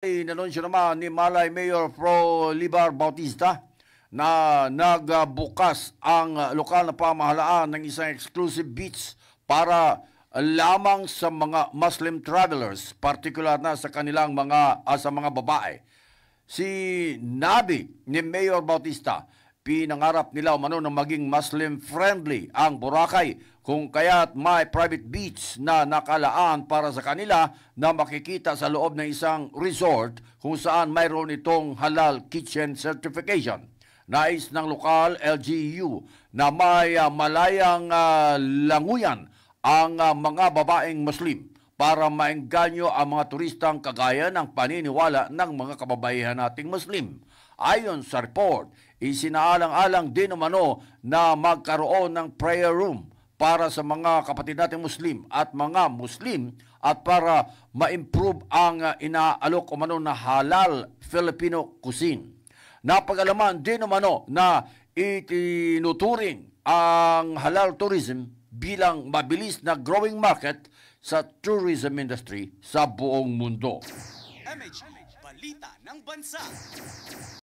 Inanunsyo naman ni Malay Mayor Pro Libar Bautista na nagbukas ang lokal na pamahalaan ng isang exclusive beach para lamang sa mga Muslim travelers, particular na sa kanilang sa mga babae. Si Nabi ni Mayor Bautista, pinangarap nila umano na maging Muslim-friendly ang Boracay, kung kaya't may private beach na nakalaan para sa kanila na makikita sa loob ng isang resort kung saan mayroon itong halal kitchen certification. Nais ng lokal LGU na may malayang languyan ang mga babaeng Muslim para maengganyo ang mga turistang kagaya ng paniniwala ng mga kababaihan nating Muslim. Ayon sa report, isinaalang-alang din umano na magkaroon ng prayer room para sa mga kapatid nating Muslim at mga Muslim at para ma-improve ang inaalok umano na halal Filipino cuisine. Napag-alaman din umano na itinuturing ang halal tourism bilang mabilis na growing market sa tourism industry sa buong mundo. MH, balita ng bansa.